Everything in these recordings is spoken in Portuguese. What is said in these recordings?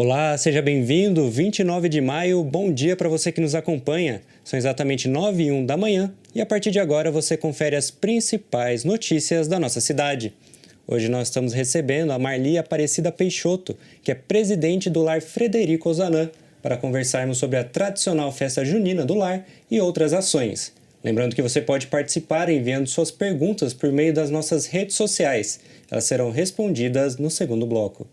Olá, seja bem-vindo. 29 de maio, bom dia para você que nos acompanha. São exatamente 9h01 da manhã e a partir de agora você confere as principais notícias da nossa cidade. Hoje nós estamos recebendo a Marli Aparecida Peixoto, que é presidente do Lar Frederico Ozanam, para conversarmos sobre a tradicional festa junina do lar e outras ações. Lembrando que você pode participar enviando suas perguntas por meio das nossas redes sociais. Elas serão respondidas no segundo bloco.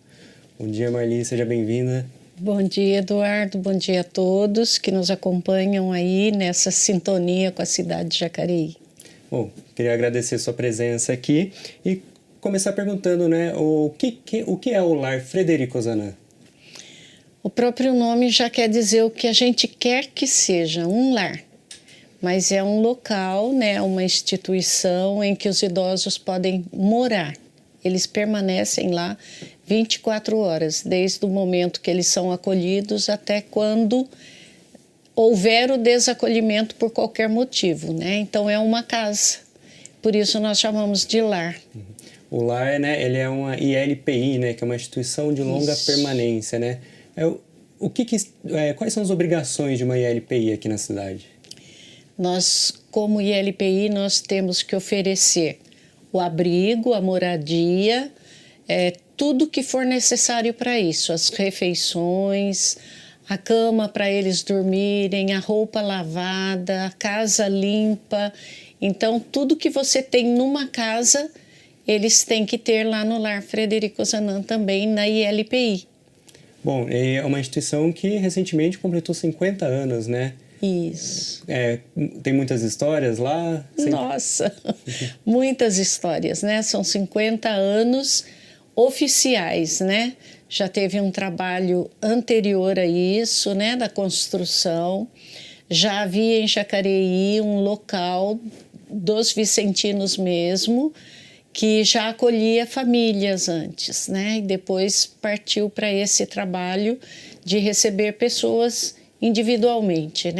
Bom dia, Marli, seja bem-vinda. Bom dia, Eduardo. Bom dia a todos que nos acompanham aí nessa sintonia com a cidade de Jacareí. Bom, queria agradecer sua presença aqui e começar perguntando, o que é o Lar Frederico Ozanam? O próprio nome já quer dizer o que a gente quer que seja, um lar. Mas é um local, uma instituição em que os idosos podem morar. Eles permanecem lá 24 horas, desde o momento que eles são acolhidos até quando houver o desacolhimento por qualquer motivo, Então é uma casa, por isso nós chamamos de lar. O lar, ele é uma ILPI, que é uma instituição de longa permanência, Quais são as obrigações de uma ILPI aqui na cidade? Nós, como ILPI, nós temos que oferecer o abrigo, a moradia, tudo que for necessário para isso, as refeições, a cama para eles dormirem, a roupa lavada, a casa limpa. Então, tudo que você tem numa casa, eles têm que ter lá no Lar Frederico Ozanam também, na ILPI. Bom, é uma instituição que recentemente completou 50 anos, Isso. Tem muitas histórias lá? Nossa, muitas histórias, São 50 anos oficiais, Já teve um trabalho anterior a isso, da construção. Já havia em Jacareí um local dos vicentinos mesmo, que já acolhia famílias antes, E depois partiu para esse trabalho de receber pessoas individualmente,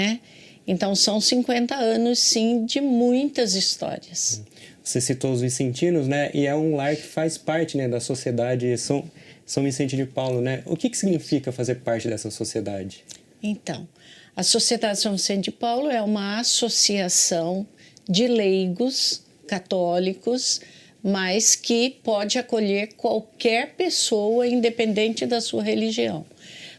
Então, são 50 anos, sim, de muitas histórias. Você citou os vicentinos, E é um lar que faz parte, da sociedade São Vicente de Paulo, O que significa fazer parte dessa sociedade? Então, a Sociedade São Vicente de Paulo é uma associação de leigos católicos, mas que pode acolher qualquer pessoa, independente da sua religião.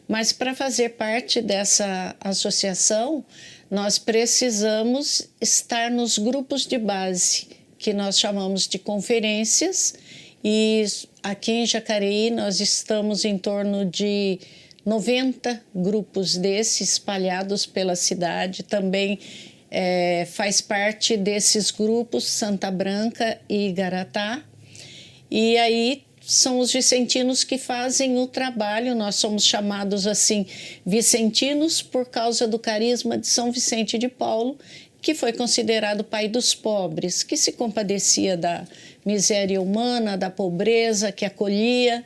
Mas para fazer parte dessa associação, nós precisamos estar nos grupos de base, que nós chamamos de conferências, e aqui em Jacareí nós estamos em torno de 90 grupos desses espalhados pela cidade. Também faz parte desses grupos Santa Branca e Igaratá. E aí são os vicentinos que fazem o trabalho. Nós somos chamados assim vicentinos por causa do carisma de São Vicente de Paulo, que foi considerado pai dos pobres, que se compadecia da miséria humana, da pobreza, que acolhia.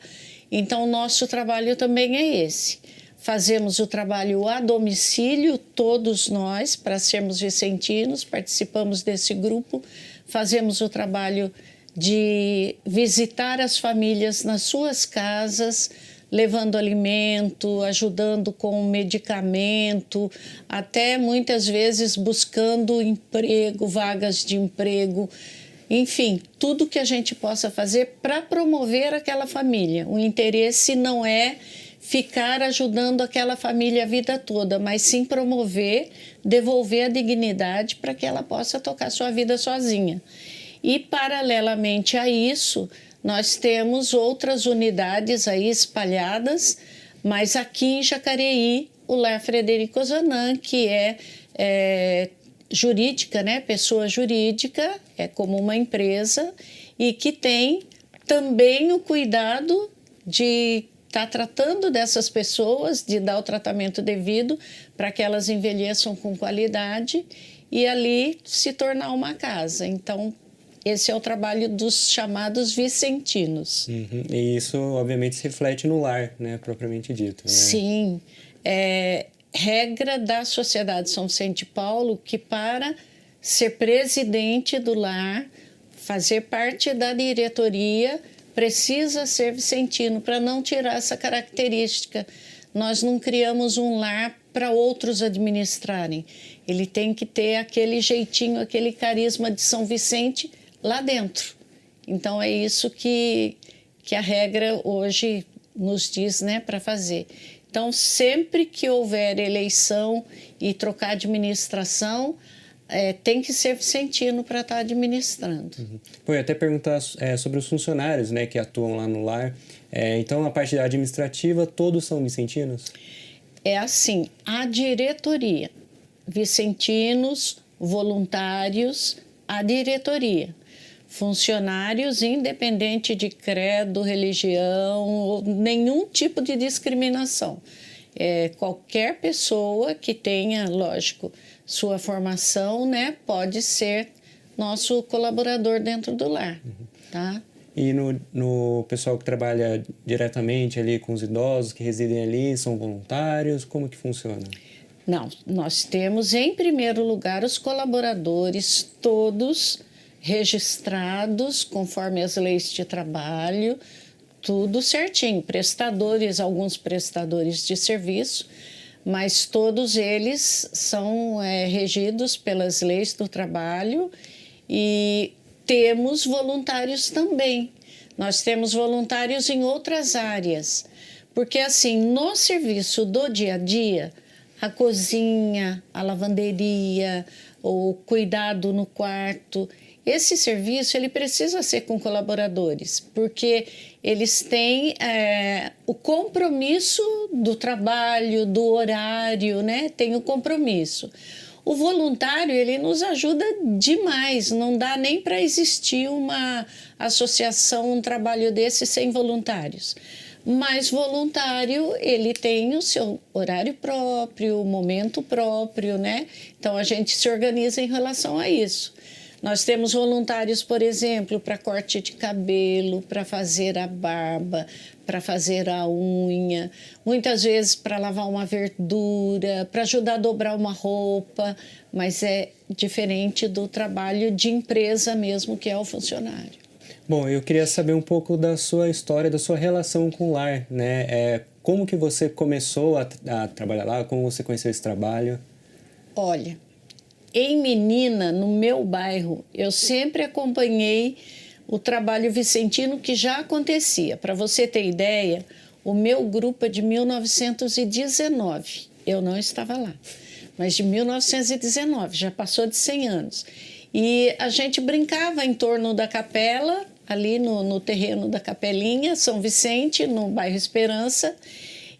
Então, nosso trabalho também é esse. Fazemos o trabalho a domicílio, todos nós, para sermos vicentinos, participamos desse grupo, fazemos o trabalho de visitar as famílias nas suas casas, levando alimento, ajudando com medicamento, até muitas vezes buscando emprego, vagas de emprego, enfim, tudo que a gente possa fazer para promover aquela família. O interesse não é ficar ajudando aquela família a vida toda, mas sim promover, devolver a dignidade para que ela possa tocar sua vida sozinha. E, paralelamente a isso, nós temos outras unidades aí espalhadas, mas aqui em Jacareí, o Lar Frederico Ozanam, que é jurídica, pessoa jurídica, é como uma empresa, e que tem também o cuidado de estar tratando dessas pessoas, de dar o tratamento devido para que elas envelheçam com qualidade e ali se tornar uma casa. Então, esse é o trabalho dos chamados vicentinos. E isso, obviamente, se reflete no lar, propriamente dito. Sim. Regra da Sociedade São Vicente de Paulo que para ser presidente do lar, fazer parte da diretoria, precisa ser vicentino para não tirar essa característica. Nós não criamos um lar para outros administrarem. Ele tem que ter aquele jeitinho, aquele carisma de São Vicente lá dentro. Então, é isso que a regra hoje nos diz, né, para fazer. Então, sempre que houver eleição e trocar administração, tem que ser vicentino para estar administrando. Bom, eu ia até perguntar sobre os funcionários, né, que atuam lá no lar. Então, a parte administrativa, todos são vicentinos? É assim, a diretoria, vicentinos, voluntários, a diretoria. Funcionários, independente de credo, religião, ou nenhum tipo de discriminação. Qualquer pessoa que tenha, lógico, sua formação, né, pode ser nosso colaborador dentro do lar, tá? E no pessoal que trabalha diretamente ali com os idosos que residem ali, são voluntários? Como que funciona? Não, nós temos em primeiro lugar os colaboradores todos registrados conforme as leis de trabalho, tudo certinho. Prestadores, alguns prestadores de serviço, mas todos eles são regidos pelas leis do trabalho e temos voluntários também. Nós temos voluntários em outras áreas, porque assim, no serviço do dia a dia, a cozinha, a lavanderia, o cuidado no quarto, esse serviço ele precisa ser com colaboradores, porque eles têm o compromisso do trabalho, do horário, né? Tem o compromisso. O voluntário, ele nos ajuda demais, não dá nem para existir uma associação, um trabalho desse sem voluntários. Mas voluntário, ele tem o seu horário próprio, o momento próprio, né? Então, a gente se organiza em relação a isso. Nós temos voluntários, por exemplo, para corte de cabelo, para fazer a barba, para fazer a unha, muitas vezes para lavar uma verdura, para ajudar a dobrar uma roupa, mas é diferente do trabalho de empresa mesmo, que é o funcionário. Bom, eu queria saber um pouco da sua história, da sua relação com o lar, né? Como que você começou a trabalhar lá, como você conheceu esse trabalho? Olha, em Menina, no meu bairro, eu sempre acompanhei o trabalho vicentino que já acontecia. Para você ter ideia, o meu grupo é de 1919. Eu não estava lá, mas de 1919, já passou de 100 anos. E a gente brincava em torno da capela, ali no terreno da Capelinha, São Vicente, no bairro Esperança,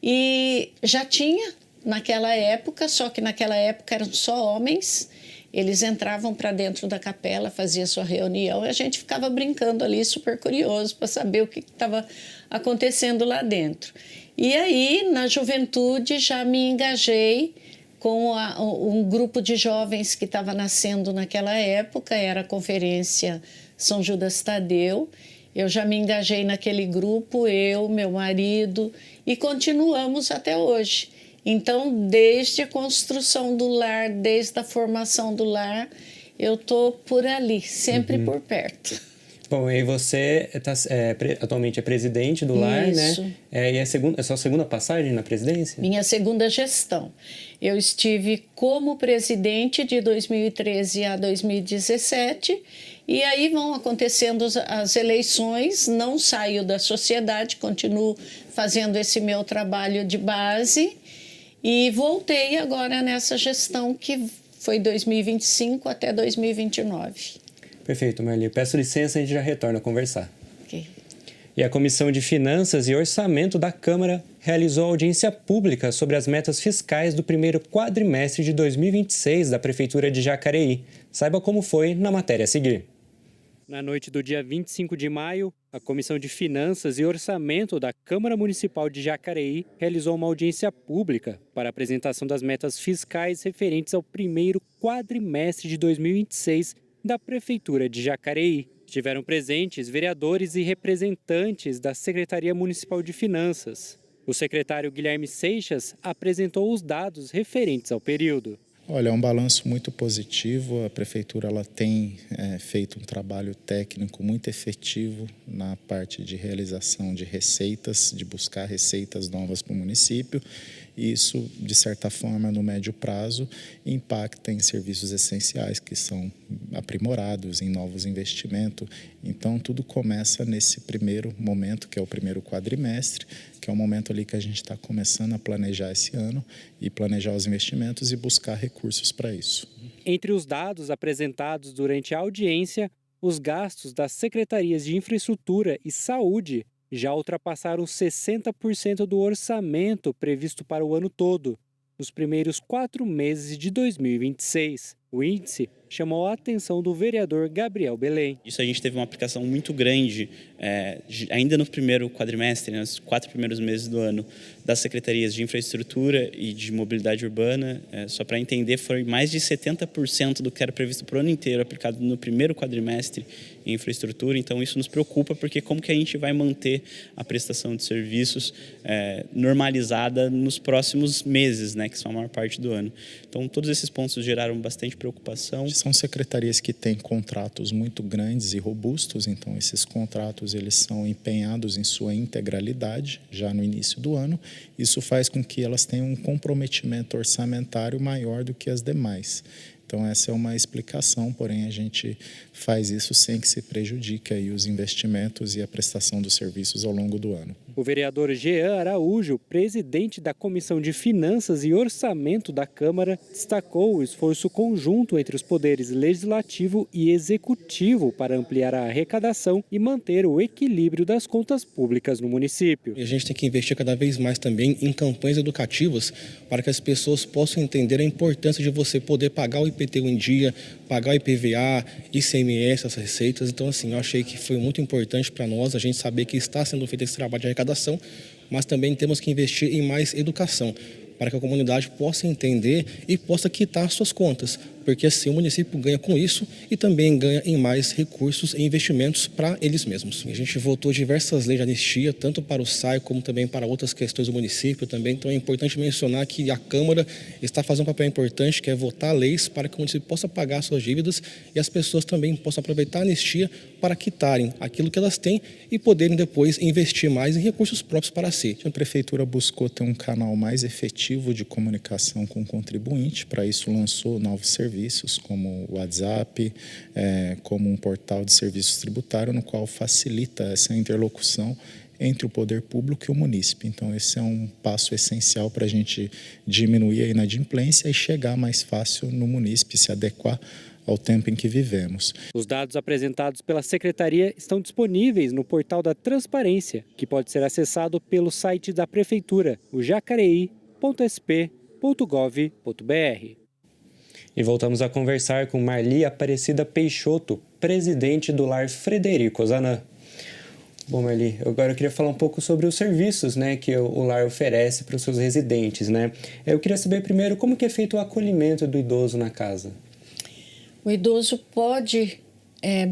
e já tinha naquela época, só que naquela época eram só homens. Eles entravam para dentro da capela, faziam sua reunião e a gente ficava brincando ali, super curioso para saber o que estava acontecendo lá dentro. E aí, na juventude, já me engajei com um grupo de jovens que estava nascendo naquela época, era a Conferência São Judas Tadeu. Eu já me engajei naquele grupo, eu, meu marido, e continuamos até hoje. Então, desde a construção do lar, desde a formação do lar, eu estou por ali, sempre por perto. Bom, e você atualmente é presidente do lar, né? E é a sua segunda passagem na presidência? Minha segunda gestão. Eu estive como presidente de 2013 a 2017 e aí vão acontecendo as eleições, não saio da sociedade, continuo fazendo esse meu trabalho de base. E voltei agora nessa gestão que foi 2025 até 2029. Perfeito, Marli. Peço licença, a gente já retorna a conversar. Ok. E a Comissão de Finanças e Orçamento da Câmara realizou audiência pública sobre as metas fiscais do primeiro quadrimestre de 2026 da Prefeitura de Jacareí. Saiba como foi na matéria a seguir. Na noite do dia 25 de maio, a Comissão de Finanças e Orçamento da Câmara Municipal de Jacareí realizou uma audiência pública para a apresentação das metas fiscais referentes ao primeiro quadrimestre de 2026 da Prefeitura de Jacareí. Estiveram presentes vereadores e representantes da Secretaria Municipal de Finanças. O secretário Guilherme Seixas apresentou os dados referentes ao período. Olha, é um balanço muito positivo. A Prefeitura ela tem feito um trabalho técnico muito efetivo na parte de realização de receitas, de buscar receitas novas para o município. E isso, de certa forma, no médio prazo, impacta em serviços essenciais que são aprimorados, em novos investimentos. Então, tudo começa nesse primeiro momento, que é o primeiro quadrimestre, que é o momento ali que a gente está começando a planejar esse ano e planejar os investimentos e buscar recursos para isso. Entre os dados apresentados durante a audiência, os gastos das secretarias de Infraestrutura e Saúde já ultrapassaram 60% do orçamento previsto para o ano todo, nos primeiros 4 meses de 2026. O índice chamou a atenção do vereador Gabriel Belém. Isso a gente teve uma aplicação muito grande, ainda no primeiro quadrimestre, nos 4 primeiros meses do ano, das secretarias de infraestrutura e de mobilidade urbana. Só para entender, foi mais de 70% do que era previsto para o ano inteiro aplicado no primeiro quadrimestre em infraestrutura. Então isso nos preocupa, porque como que a gente vai manter a prestação de serviços normalizada nos próximos meses, né, que são a maior parte do ano. Então todos esses pontos geraram bastante preocupação. São secretarias que têm contratos muito grandes e robustos, então esses contratos eles são empenhados em sua integralidade já no início do ano. Isso faz com que elas tenham um comprometimento orçamentário maior do que as demais. Então essa é uma explicação, porém a gente faz isso sem que se prejudique aí os investimentos e a prestação dos serviços ao longo do ano. O vereador Jean Araújo, presidente da Comissão de Finanças e Orçamento da Câmara, destacou o esforço conjunto entre os poderes legislativo e executivo para ampliar a arrecadação e manter o equilíbrio das contas públicas no município. E a gente tem que investir cada vez mais também em campanhas educativas para que as pessoas possam entender a importância de você poder pagar o IPTU em dia, pagar o IPVA, ICMS, as receitas. Então, assim, eu achei que foi muito importante para nós a gente saber que está sendo feito esse trabalho de arrecadação, mas também temos que investir em mais educação, para que a comunidade possa entender e possa quitar suas contas, porque assim o município ganha com isso e também ganha em mais recursos e investimentos para eles mesmos. A gente votou diversas leis de anistia, tanto para o SAI como também para outras questões do município também, então é importante mencionar que a Câmara está fazendo um papel importante, que é votar leis para que o município possa pagar suas dívidas e as pessoas também possam aproveitar a anistia para quitarem aquilo que elas têm e poderem depois investir mais em recursos próprios para si. A Prefeitura buscou ter um canal mais efetivo de comunicação com o contribuinte, para isso lançou novos serviços como o WhatsApp, como um portal de serviços tributários, no qual facilita essa interlocução entre o poder público e o munícipe. Então esse é um passo essencial para a gente diminuir a inadimplência e chegar mais fácil no munícipe, se adequar ao tempo em que vivemos. Os dados apresentados pela Secretaria estão disponíveis no portal da Transparência, que pode ser acessado pelo site da Prefeitura, o jacareí.sp.gov.br. E voltamos a conversar com Marli Aparecida Peixoto, presidente do Lar Frederico Ozanam. Bom, Marli, agora eu queria falar um pouco sobre os serviços, né, que o lar oferece para os seus residentes, né? Eu queria saber primeiro como que é feito o acolhimento do idoso na casa. O idoso pode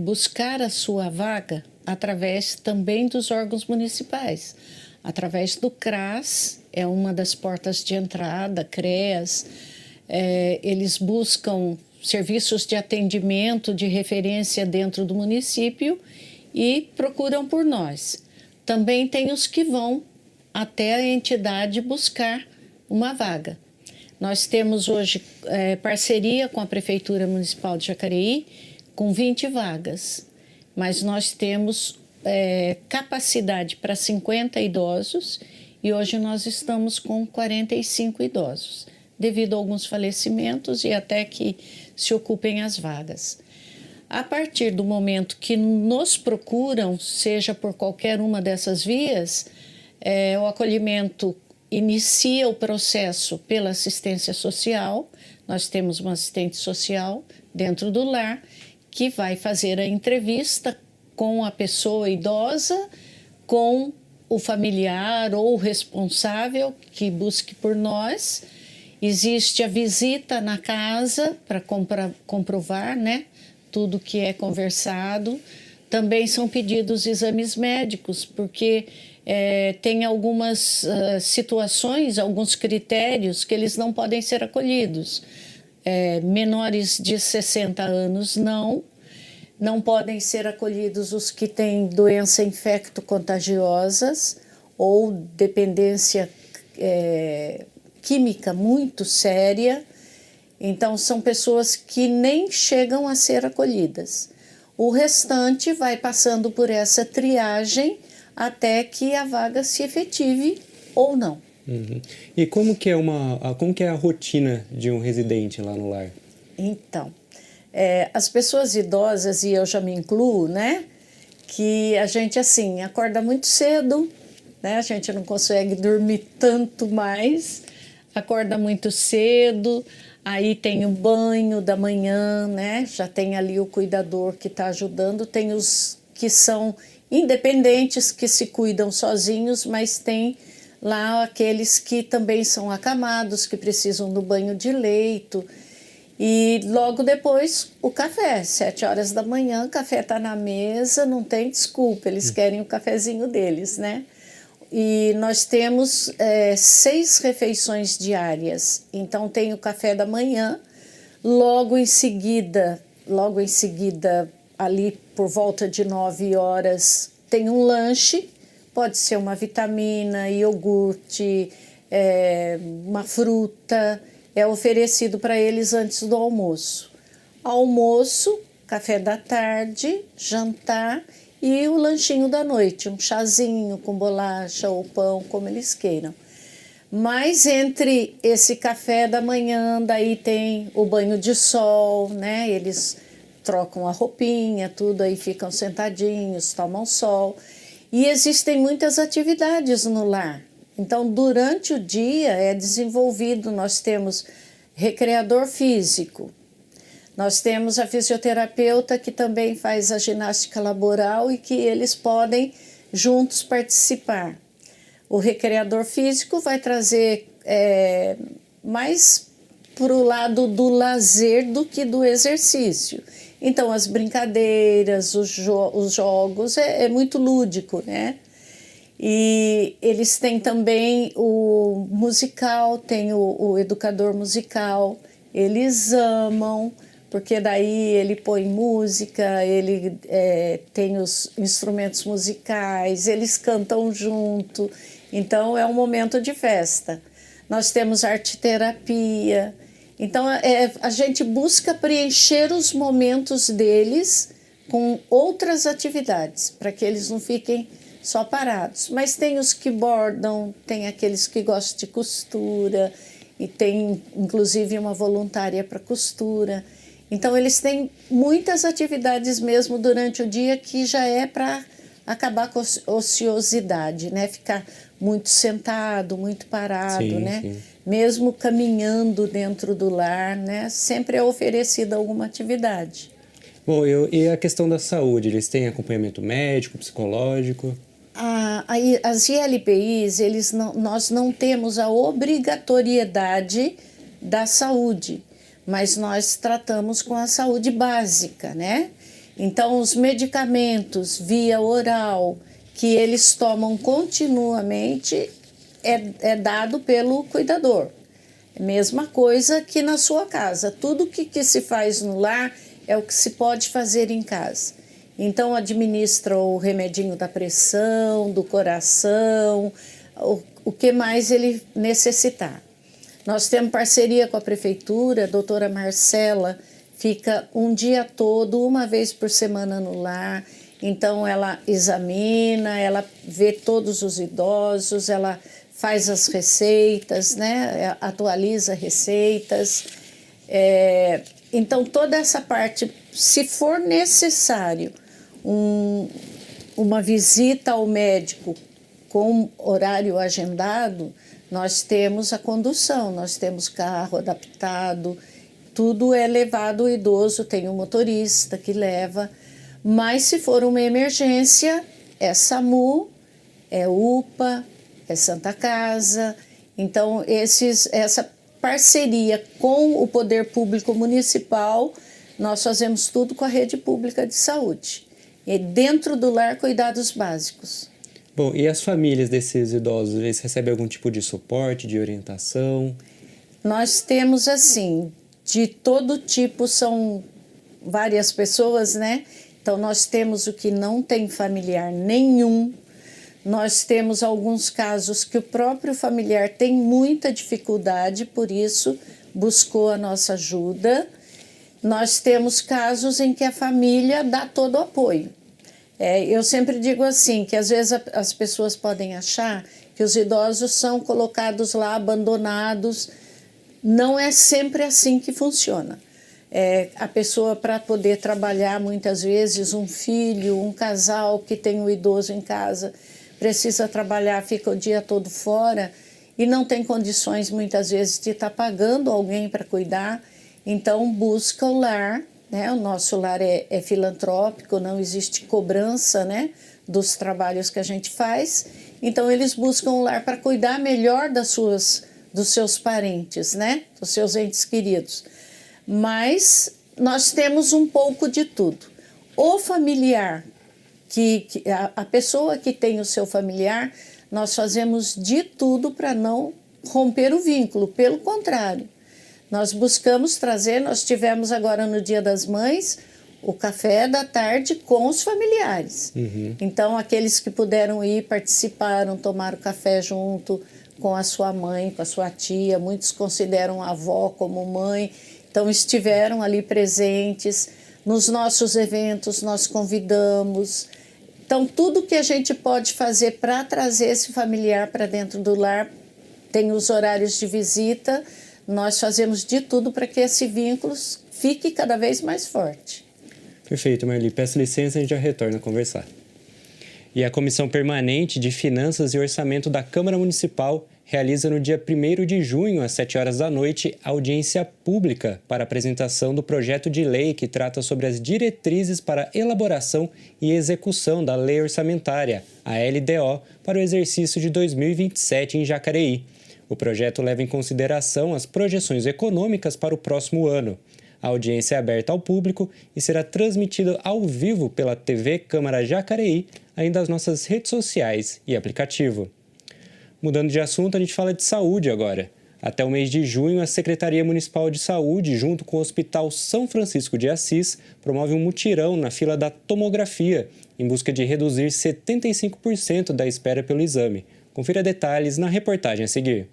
buscar a sua vaga através também dos órgãos municipais, através do CRAS, é uma das portas de entrada, CREAS. Eles buscam serviços de atendimento, de referência dentro do município e procuram por nós. Também tem os que vão até a entidade buscar uma vaga. Nós temos hoje parceria com a Prefeitura Municipal de Jacareí com 20 vagas, mas nós temos capacidade para 50 idosos e hoje nós estamos com 45 idosos, devido a alguns falecimentos e até que se ocupem as vagas. A partir do momento que nos procuram, seja por qualquer uma dessas vias, o acolhimento inicia o processo pela assistência social. Nós temos uma assistente social dentro do lar que vai fazer a entrevista com a pessoa idosa, com o familiar ou o responsável que busque por nós. Existe a visita na casa para comprovar, né, tudo que é conversado. Também são pedidos exames médicos, porque tem algumas situações, alguns critérios que eles não podem ser acolhidos. menores de 60 anos não podem ser acolhidos os que têm doença infecto-contagiosas ou dependência química muito séria. Então, são pessoas que nem chegam a ser acolhidas. O restante vai passando por essa triagem até que a vaga se efetive ou não. Uhum. E como que é a rotina de um residente lá no lar? Então, as pessoas idosas, e eu já me incluo, né? Que a gente, assim, acorda muito cedo, né? A gente não consegue dormir tanto mais, acorda muito cedo, aí tem o banho da manhã, né? Já tem ali o cuidador que está ajudando, tem os que são independentes, que se cuidam sozinhos, mas tem lá aqueles que também são acamados, que precisam do banho de leito. E logo depois o café, 7 horas da manhã, o café está na mesa, não tem desculpa, eles querem o cafezinho deles, né? E nós temos 6 refeições diárias, então tem o café da manhã, logo em seguida, ali por volta de 9 horas, tem um lanche, pode ser uma vitamina, iogurte, uma fruta, é oferecido para eles antes do almoço. Almoço, café da tarde, jantar e o lanchinho da noite, um chazinho com bolacha ou pão, como eles queiram. Mas entre esse café da manhã, daí tem o banho de sol, né? Eles trocam a roupinha, tudo, aí ficam sentadinhos, tomam sol. E existem muitas atividades no lar. Então, durante o dia é desenvolvido, nós temos recreador físico, nós temos a fisioterapeuta que também faz a ginástica laboral e que eles podem juntos participar. O recreador físico vai trazer mais para o lado do lazer do que do exercício. Então, as brincadeiras, os jogos, é muito lúdico, né? E eles têm também o musical, tem o educador musical, eles amam, porque daí ele põe música, ele tem os instrumentos musicais, eles cantam junto, então é um momento de festa. Nós temos arte-terapia, então a gente busca preencher os momentos deles com outras atividades, para que eles não fiquem só parados. Mas tem os que bordam, tem aqueles que gostam de costura, e tem inclusive uma voluntária para costura. Então eles têm muitas atividades mesmo durante o dia que já é para acabar com a ociosidade, né? Ficar muito sentado, muito parado, sim, né? Sim. Mesmo caminhando dentro do lar, né? Sempre é oferecida alguma atividade. Bom, e a questão da saúde, eles têm acompanhamento médico, psicológico? As ILPIs, nós não temos a obrigatoriedade da saúde, mas nós tratamos com a saúde básica, né? Então, os medicamentos via oral que eles tomam continuamente é dado pelo cuidador. Mesma coisa que na sua casa. Tudo que se faz no lar é o que se pode fazer em casa. Então, administra o remedinho da pressão, do coração, o que mais ele necessitar. Nós temos parceria com a prefeitura, a doutora Marcela fica um dia todo, uma vez por semana no lar. Então, ela examina, ela vê todos os idosos, ela faz as receitas, né? Atualiza receitas. Então, toda essa parte, se for necessário uma visita ao médico com horário agendado, nós temos a condução, nós temos carro adaptado, tudo é levado, o idoso tem um motorista que leva, mas se for uma emergência, é SAMU, é UPA, é Santa Casa. Então, essa parceria com o poder público municipal, nós fazemos tudo com a rede pública de saúde. E dentro do lar, cuidados básicos. Bom, e as famílias desses idosos, eles recebem algum tipo de suporte, de orientação? Nós temos, assim, de todo tipo, são várias pessoas, né? Então, nós temos o que não tem familiar nenhum. Nós temos alguns casos que o próprio familiar tem muita dificuldade, por isso buscou a nossa ajuda. Nós temos casos em que a família dá todo o apoio. Eu sempre digo assim, que às vezes as pessoas podem achar que os idosos são colocados lá, abandonados. Não é sempre assim que funciona. A pessoa, para poder trabalhar, muitas vezes, um filho, um casal que tem um idoso em casa, precisa trabalhar, fica o dia todo fora e não tem condições, muitas vezes, de estar pagando alguém para cuidar. Então, busca o lar, né? O nosso lar é filantrópico, não existe cobrança, né, dos trabalhos que a gente faz. Então, eles buscam o lar para cuidar melhor dos seus parentes, né, dos seus entes queridos. Mas nós temos um pouco de tudo. O familiar, a pessoa que tem o seu familiar, nós fazemos de tudo para não romper o vínculo, pelo contrário. Nós buscamos trazer, nós tivemos agora no Dia das Mães, o café da tarde com os familiares. Então, aqueles que puderam ir, participaram, tomaram café junto com a sua mãe, com a sua tia, muitos consideram a avó como mãe, então estiveram ali presentes. Nos nossos eventos nós convidamos. Então, tudo que a gente pode fazer para trazer esse familiar para dentro do lar, tem os horários de visita, nós fazemos de tudo para que esse vínculo fique cada vez mais forte. Perfeito, Marli. Peço licença, a gente já retorna a conversar. E a Comissão Permanente de Finanças e Orçamento da Câmara Municipal realiza no dia 1º de junho, às 7 horas da noite, audiência pública para apresentação do projeto de lei que trata sobre as diretrizes para elaboração e execução da Lei Orçamentária, a LDO, para o exercício de 2027 em Jacareí. O projeto leva em consideração as projeções econômicas para o próximo ano. A audiência é aberta ao público e será transmitida ao vivo pela TV Câmara Jacareí, além das nossas redes sociais e aplicativo. Mudando de assunto, a gente fala de saúde agora. Até o mês de junho, a Secretaria Municipal de Saúde, junto com o Hospital São Francisco de Assis, promove um mutirão na fila da tomografia, em busca de reduzir 75% da espera pelo exame. Confira detalhes na reportagem a seguir.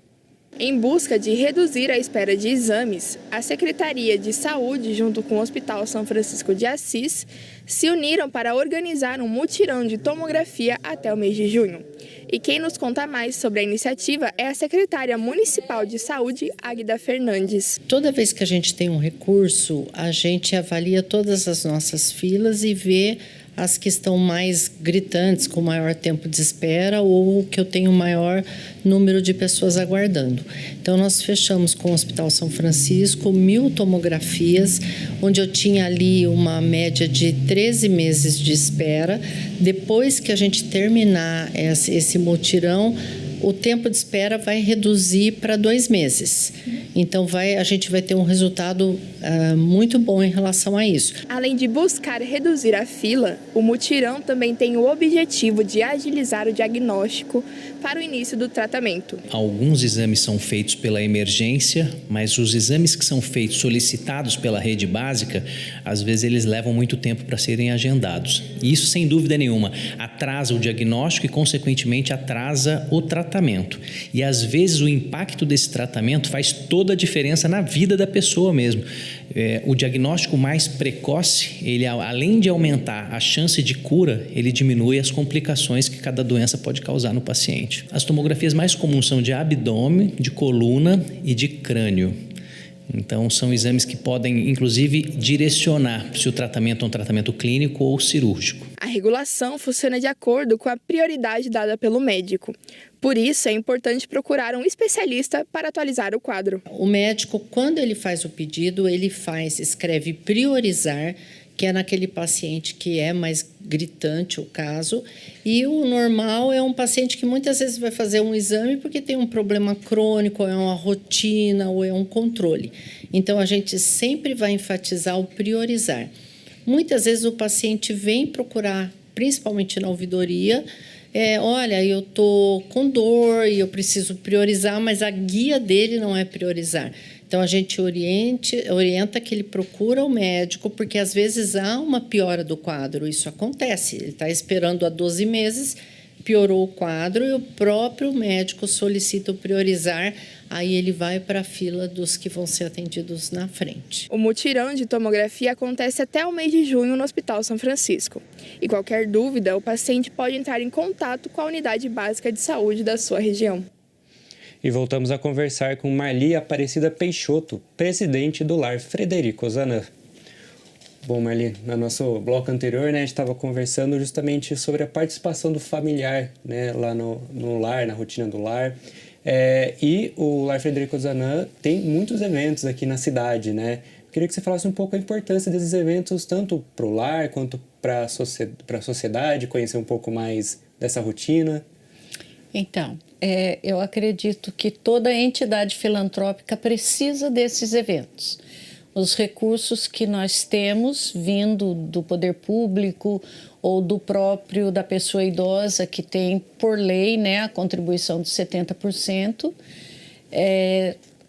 Em busca de reduzir a espera de exames, a Secretaria de Saúde, junto com o Hospital São Francisco de Assis, se uniram para organizar um mutirão de tomografia até o mês de junho. E quem nos conta mais sobre a iniciativa é a secretária municipal de saúde, Águida Fernandes. Toda vez que a gente tem um recurso, a gente avalia todas as nossas filas e vê as que estão mais gritantes, com maior tempo de espera ou que eu tenho maior número de pessoas aguardando. Então, nós fechamos com o Hospital São Francisco 1.000 tomografias, onde eu tinha ali uma média de 13 meses de espera. Depois que a gente terminar esse mutirão, o tempo de espera vai reduzir para 2 meses. Então, a gente vai ter um resultado muito bom em relação a isso. Além de buscar reduzir a fila, o mutirão também tem o objetivo de agilizar o diagnóstico para o início do tratamento. Alguns exames são feitos pela emergência, mas os exames que são feitos, solicitados pela rede básica, às vezes eles levam muito tempo para serem agendados. E isso, sem dúvida nenhuma, atrasa o diagnóstico e, consequentemente, atrasa o tratamento. E, às vezes, o impacto desse tratamento faz toda a diferença na vida da pessoa mesmo. O diagnóstico mais precoce, ele, além de aumentar a chance de cura, ele diminui as complicações que cada doença pode causar no paciente. As tomografias mais comuns são de abdômen, de coluna e de crânio. Então, são exames que podem, inclusive, direcionar se o tratamento é um tratamento clínico ou cirúrgico. A regulação funciona de acordo com a prioridade dada pelo médico. Por isso, é importante procurar um especialista para atualizar o quadro. O médico, quando ele faz o pedido, escreve priorizar, que é naquele paciente que é mais gritante o caso, e o normal é um paciente que muitas vezes vai fazer um exame porque tem um problema crônico, ou é uma rotina, ou é um controle. Então, a gente sempre vai enfatizar o priorizar. Muitas vezes o paciente vem procurar, principalmente na ouvidoria, olha, eu estou com dor e eu preciso priorizar, mas a guia dele não é priorizar. Então, Então, a gente orienta que ele procura o médico, porque às vezes há uma piora do quadro. Isso acontece. Ele está esperando há 12 meses, piorou o quadro e o próprio médico solicita o priorizar. Aí ele vai para a fila dos que vão ser atendidos na frente. O mutirão de tomografia acontece até o mês de junho no Hospital São Francisco. E qualquer dúvida, o paciente pode entrar em contato com a unidade básica de saúde da sua região. E voltamos a conversar com Marli Aparecida Peixoto, presidente do Lar Frederico Ozanam. Bom, Marli, no nosso bloco anterior, né, a gente estava conversando justamente sobre a participação do familiar, né, lá no lar, na rotina do lar. E o Lar Frederico Ozanam tem muitos eventos aqui na cidade, né? Queria que você falasse um pouco a importância desses eventos, tanto para o lar quanto para a sociedade, conhecer um pouco mais dessa rotina. Então, eu acredito que toda entidade filantrópica precisa desses eventos. Os recursos que nós temos vindo do poder público ou da pessoa idosa, que tem por lei, né, a contribuição de 70%,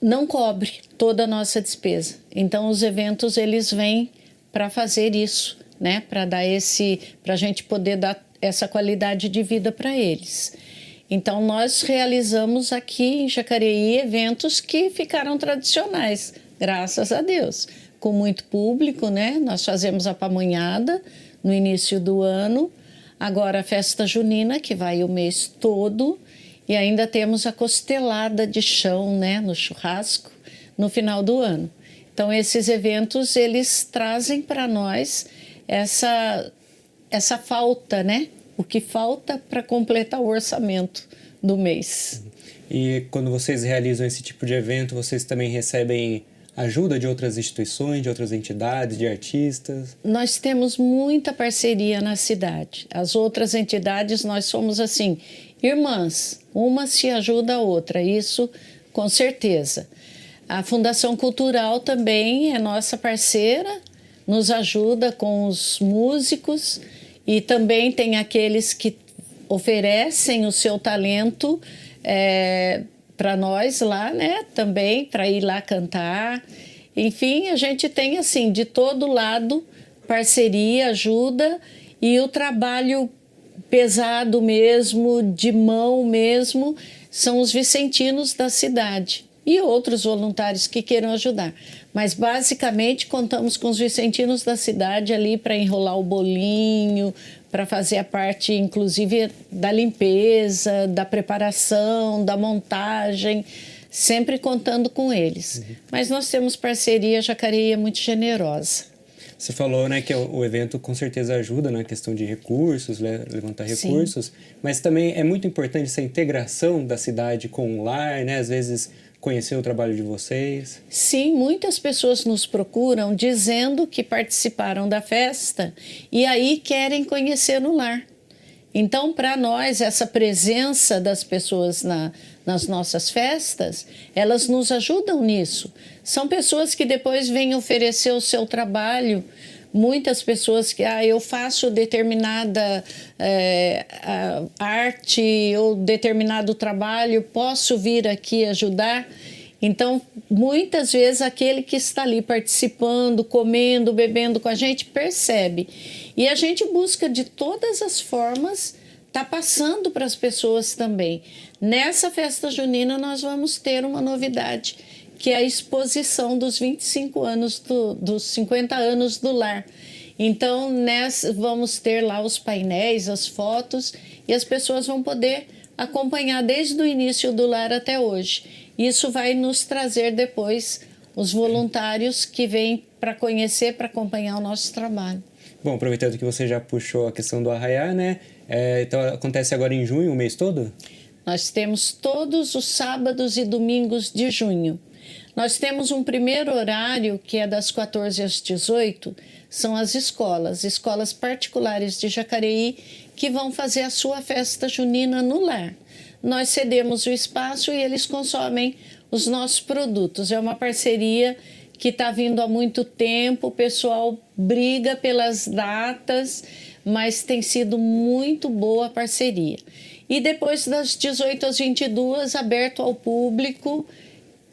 não cobre toda a nossa despesa. Então, os eventos eles vêm para fazer isso, né, para a gente poder dar essa qualidade de vida para eles. Então, nós realizamos aqui em Jacareí eventos que ficaram tradicionais, graças a Deus, com muito público, né? Nós fazemos a pamonhada no início do ano, agora a festa junina, que vai o mês todo, e ainda temos a costelada de chão, né, no churrasco, no final do ano. Então, esses eventos, eles trazem para nós essa falta, né? O que falta para completar o orçamento do mês. E quando vocês realizam esse tipo de evento, vocês também recebem ajuda de outras instituições, de outras entidades, de artistas? Nós temos muita parceria na cidade. As outras entidades, nós somos assim, irmãs, uma se ajuda a outra, isso com certeza. A Fundação Cultural também é nossa parceira, nos ajuda com os músicos e também tem aqueles que oferecem o seu talento para nós lá, né? Também para ir lá cantar. Enfim, a gente tem assim de todo lado parceria, ajuda e o trabalho pesado mesmo, de mão mesmo, são os vicentinos da cidade e outros voluntários que queiram ajudar. Mas, basicamente, contamos com os vicentinos da cidade ali para enrolar o bolinho, para fazer a parte, inclusive, da limpeza, da preparação, da montagem, sempre contando com eles. Mas nós temos parceria, Jacareí é muito generosa. Você falou, né, que o evento com certeza ajuda na questão de recursos, levantar recursos, mas também é muito importante essa integração da cidade com o lar, né? Às vezes conhecer o trabalho de vocês. Sim, muitas pessoas nos procuram dizendo que participaram da festa e aí querem conhecer o lar. Então, para nós, essa presença das pessoas nas nossas festas, elas nos ajudam nisso. São pessoas que depois vêm oferecer o seu trabalho. Muitas pessoas que eu faço determinada arte ou determinado trabalho, posso vir aqui ajudar? Então, muitas vezes, aquele que está ali participando, comendo, bebendo com a gente, percebe. E a gente busca, de todas as formas, tá passando para as pessoas também. Nessa festa junina, nós vamos ter uma novidade, que é a exposição dos 25 anos, dos 50 anos do lar. Então, vamos ter lá os painéis, as fotos, e as pessoas vão poder acompanhar desde o início do lar até hoje. Isso vai nos trazer depois os voluntários que vêm para conhecer, para acompanhar o nosso trabalho. Bom, aproveitando que você já puxou a questão do arraiá, né? Então, acontece agora em junho, o mês todo? Nós temos todos os sábados e domingos de junho. Nós temos um primeiro horário, que é das 14 às 18, são as escolas particulares de Jacareí, que vão fazer a sua festa junina no lar. Nós cedemos o espaço e eles consomem os nossos produtos. É uma parceria que está vindo há muito tempo, o pessoal briga pelas datas, mas tem sido muito boa a parceria. E depois das 18 às 22, aberto ao público,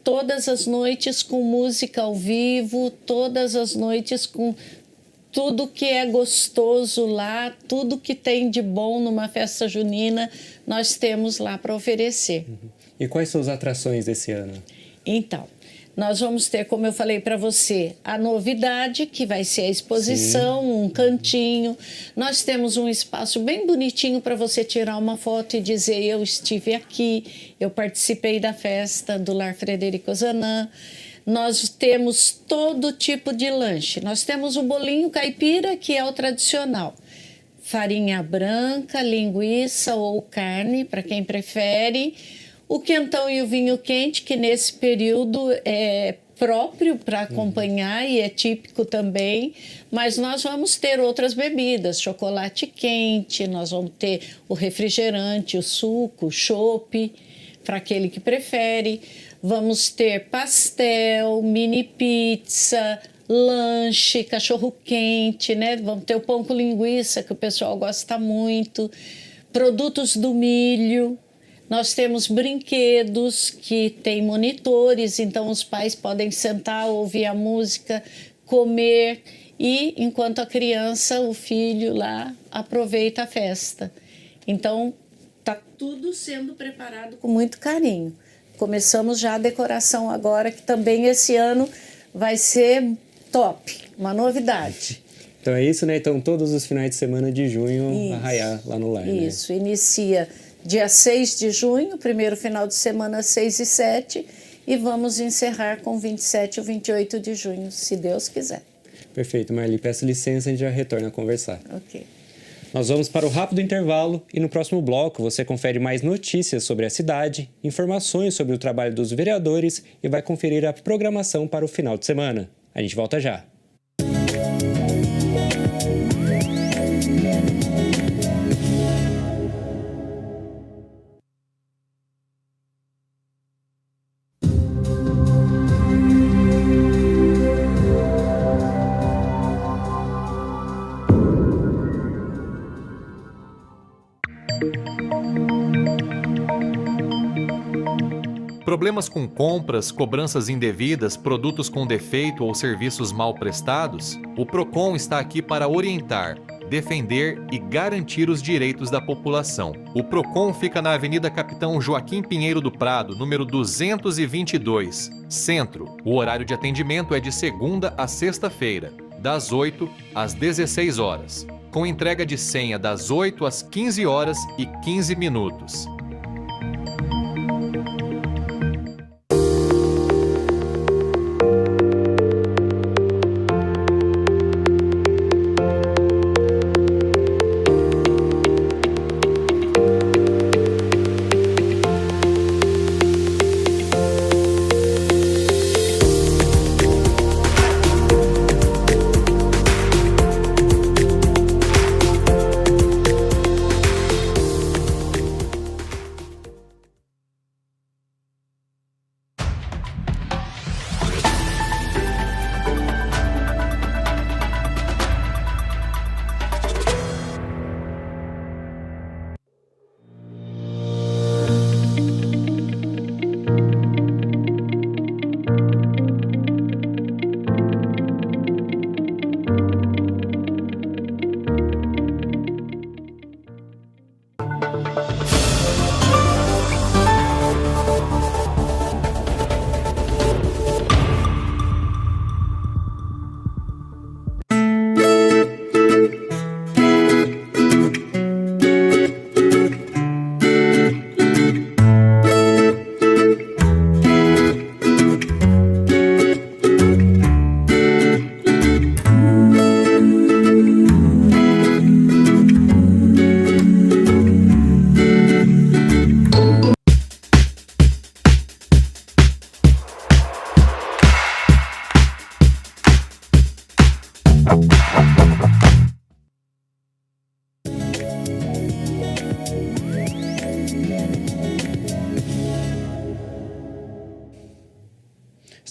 todas as noites com música ao vivo, todas as noites com tudo que é gostoso lá, tudo que tem de bom numa festa junina, nós temos lá para oferecer. E quais são as atrações desse ano? Então, nós vamos ter, como eu falei para você, a novidade, que vai ser a exposição, um cantinho. Nós temos um espaço bem bonitinho para você tirar uma foto e dizer: eu estive aqui, eu participei da festa do Lar Frederico Zanan. Nós temos todo tipo de lanche. Nós temos o bolinho caipira, que é o tradicional. Farinha branca, linguiça ou carne, para quem prefere. O quentão e o vinho quente, que nesse período é próprio para acompanhar e é típico também, mas nós vamos ter outras bebidas, chocolate quente, nós vamos ter o refrigerante, o suco, o chopp, para aquele que prefere. Vamos ter pastel, mini pizza, lanche, cachorro quente, né? Vamos ter o pão com linguiça, que o pessoal gosta muito, produtos do milho. Nós temos brinquedos que tem monitores, então os pais podem sentar, ouvir a música, comer e, enquanto a criança, o filho lá, aproveita a festa. Então, está tudo sendo preparado com muito carinho. Começamos já a decoração agora, que também esse ano vai ser top, uma novidade. Então é isso, né? Então todos os finais de semana de junho, arraiar lá no lar, né? Isso, inicia dia 6 de junho, primeiro final de semana 6 e 7, e vamos encerrar com 27 e 28 de junho, se Deus quiser. Perfeito, Marli. Peço licença, a gente já retorna a conversar. Ok. Nós vamos para o rápido intervalo e no próximo bloco você confere mais notícias sobre a cidade, informações sobre o trabalho dos vereadores e vai conferir a programação para o final de semana. A gente volta já. Problemas com compras, cobranças indevidas, produtos com defeito ou serviços mal prestados? O PROCON está aqui para orientar, defender e garantir os direitos da população. O PROCON fica na Avenida Capitão Joaquim Pinheiro do Prado, número 222, Centro. O horário de atendimento é de segunda a sexta-feira, das 8 às 16 horas, com entrega de senha das 8 às 15 horas e 15 minutos.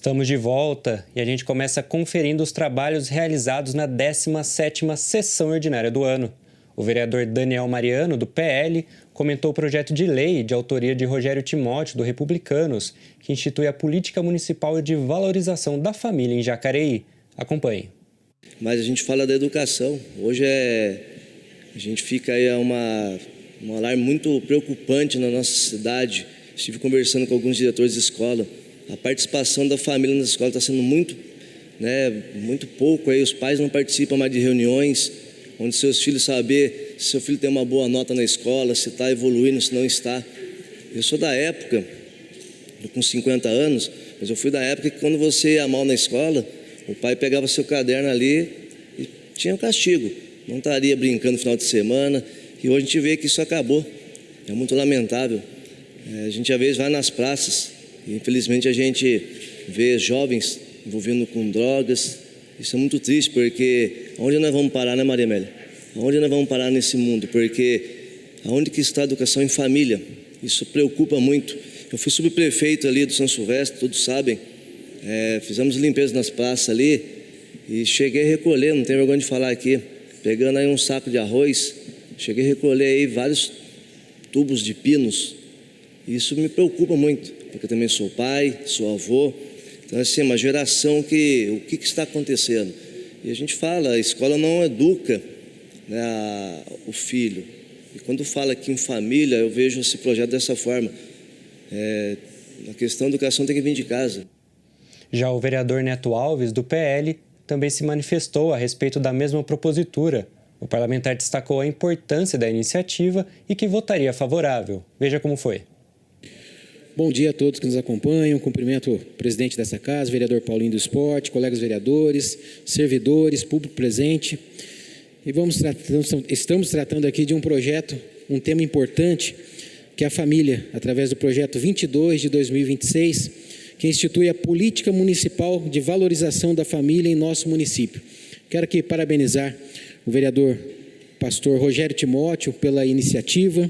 Estamos de volta e a gente começa conferindo os trabalhos realizados na 17ª sessão ordinária do ano. O vereador Daniel Mariano, do PL, comentou o projeto de lei de autoria de Rogério Timóteo, do Republicanos, que institui a Política Municipal de Valorização da Família em Jacareí. Acompanhe. Mas a gente fala da educação. Hoje a gente fica aí um alarme muito preocupante na nossa cidade. Estive conversando com alguns diretores de escola. A participação da família na escola está sendo muito pouco. Aí os pais não participam mais de reuniões, onde seus filhos saber se seu filho tem uma boa nota na escola, se está evoluindo, se não está. Eu sou da época, com 50 anos, mas eu fui da época que quando você ia mal na escola, o pai pegava seu caderno ali e tinha um castigo. Não estaria brincando no final de semana. E hoje a gente vê que isso acabou. É muito lamentável. A gente às vezes vai nas praças e infelizmente a gente vê jovens envolvendo com drogas. Isso é muito triste, porque onde nós vamos parar, né, Maria Amélia? Onde nós vamos parar nesse mundo? Porque aonde que está a educação em família? Isso preocupa muito. Eu fui subprefeito ali do São Silvestre, todos sabem. Fizemos limpeza nas praças ali e cheguei a recolher, não tenho vergonha de falar aqui, pegando aí um saco de arroz, cheguei a recolher aí vários tubos de pinos. Isso me preocupa muito, porque eu também sou pai, sou avô. Então, assim, uma geração o que está acontecendo? E a gente fala, a escola não educa, né, o filho. E quando fala aqui em família, eu vejo esse projeto dessa forma. A questão da educação tem que vir de casa. Já o vereador Neto Alves, do PL, também se manifestou a respeito da mesma propositura. O parlamentar destacou a importância da iniciativa e que votaria favorável. Veja como foi. Bom dia a todos que nos acompanham. Cumprimento o presidente dessa casa, vereador Paulinho do Esporte, colegas vereadores, servidores, público presente. E estamos tratando aqui de um projeto, um tema importante, que é a família, através do projeto 22 de 2026, que institui a Política Municipal de Valorização da Família em nosso município. Quero aqui parabenizar o vereador pastor Rogério Timóteo pela iniciativa.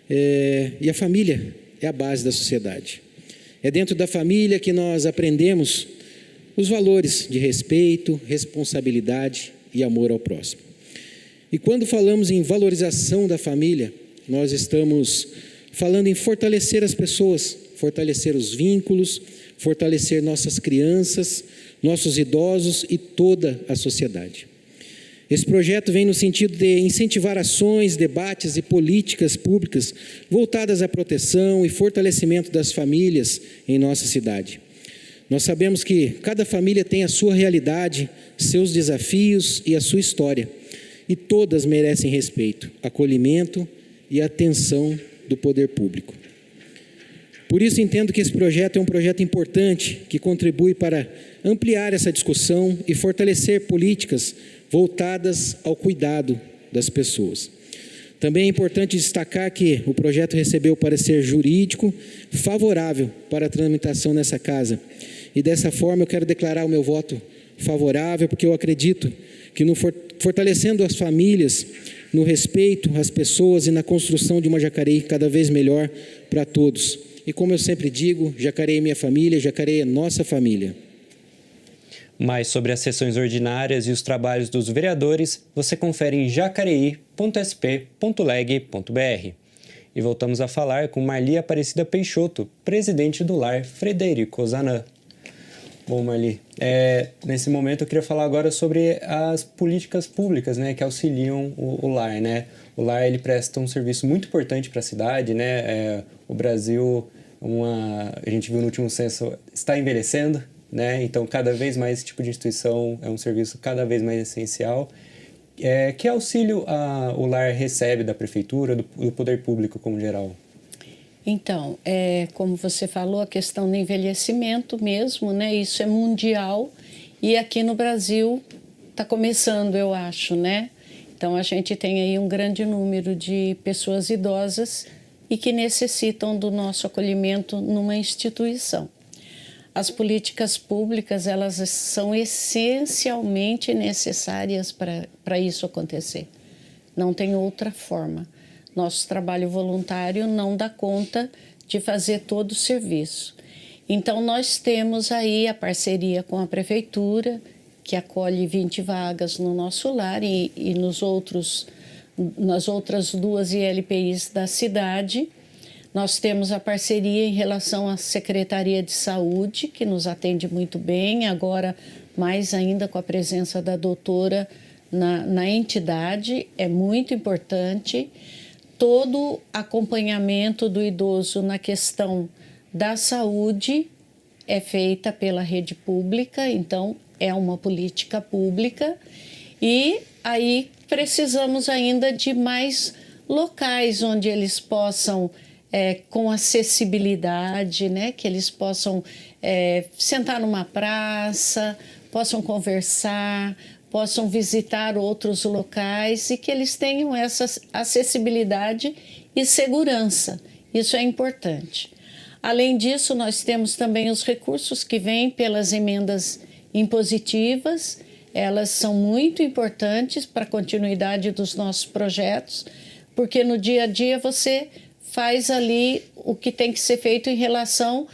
E a família é a base da sociedade. É dentro da família que nós aprendemos os valores de respeito, responsabilidade e amor ao próximo. E quando falamos em valorização da família, nós estamos falando em fortalecer as pessoas, fortalecer os vínculos, fortalecer nossas crianças, nossos idosos e toda a sociedade. Esse projeto vem no sentido de incentivar ações, debates e políticas públicas voltadas à proteção e fortalecimento das famílias em nossa cidade. Nós sabemos que cada família tem a sua realidade, seus desafios e a sua história, e todas merecem respeito, acolhimento e atenção do poder público. Por isso entendo que esse projeto é um projeto importante que contribui para ampliar essa discussão e fortalecer políticas voltadas ao cuidado das pessoas. Também é importante destacar que o projeto recebeu parecer jurídico favorável para a tramitação nessa casa. E dessa forma eu quero declarar o meu voto favorável, porque eu acredito que fortalecendo as famílias, no respeito às pessoas e na construção de uma Jacareí cada vez melhor para todos. E como eu sempre digo, Jacareí é minha família, Jacareí é nossa família. Mais sobre as sessões ordinárias e os trabalhos dos vereadores, você confere em jacareí.sp.leg.br. E voltamos a falar com Marli Aparecida Peixoto, presidente do Lar Frederico Zanã. Bom, Marli, nesse momento eu queria falar agora sobre as políticas públicas, né, que auxiliam o Lar, né? O Lar, ele presta um serviço muito importante para a cidade, né? O Brasil, a gente viu no último censo, está envelhecendo, né? Então, cada vez mais esse tipo de instituição é um serviço cada vez mais essencial. Que auxílio o Lar recebe da prefeitura, do poder público como geral? Então, como você falou, a questão do envelhecimento mesmo, né? Isso é mundial e aqui no Brasil está começando, eu acho, né? Então, a gente tem aí um grande número de pessoas idosas e que necessitam do nosso acolhimento numa instituição. As políticas públicas, elas são essencialmente necessárias para isso acontecer. Não tem outra forma. Nosso trabalho voluntário não dá conta de fazer todo o serviço. Então, nós temos aí a parceria com a prefeitura, que acolhe 20 vagas no nosso lar e nos outros nas outras 2 ILPIs da cidade. Nós temos a parceria em relação à Secretaria de Saúde, que nos atende muito bem, agora mais ainda com a presença da doutora na entidade, é muito importante. Todo acompanhamento do idoso na questão da saúde é feita pela rede pública, então é uma política pública. E aí precisamos ainda de mais locais onde eles possam, com acessibilidade, né, que eles possam sentar numa praça, possam conversar, possam visitar outros locais e que eles tenham essa acessibilidade e segurança. Isso é importante. Além disso, nós temos também os recursos que vêm pelas emendas impositivas. Elas são muito importantes para a continuidade dos nossos projetos, porque no dia a dia você faz ali o que tem que ser feito em relação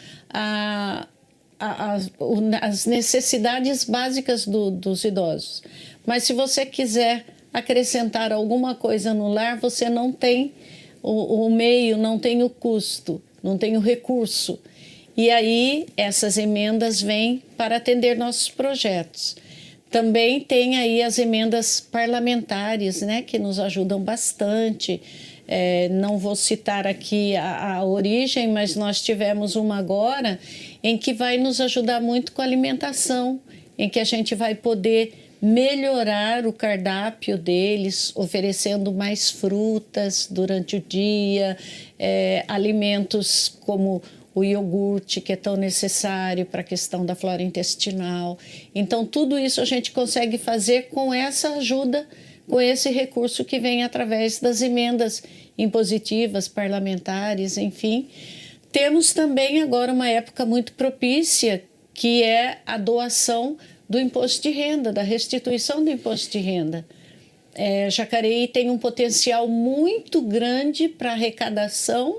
às necessidades básicas dos idosos. Mas se você quiser acrescentar alguma coisa no lar, você não tem o meio, não tem o custo, não tem o recurso. E aí essas emendas vêm para atender nossos projetos. Também tem aí as emendas parlamentares, né, que nos ajudam bastante. Não vou citar aqui a origem, mas nós tivemos uma agora em que vai nos ajudar muito com a alimentação, em que a gente vai poder melhorar o cardápio deles, oferecendo mais frutas durante o dia, alimentos como o iogurte, que é tão necessário para a questão da flora intestinal. Então, tudo isso a gente consegue fazer com essa ajuda, com esse recurso que vem através das emendas impositivas, parlamentares, enfim. Temos também agora uma época muito propícia, que é a doação do imposto de renda, da restituição do imposto de renda. Jacareí tem um potencial muito grande para arrecadação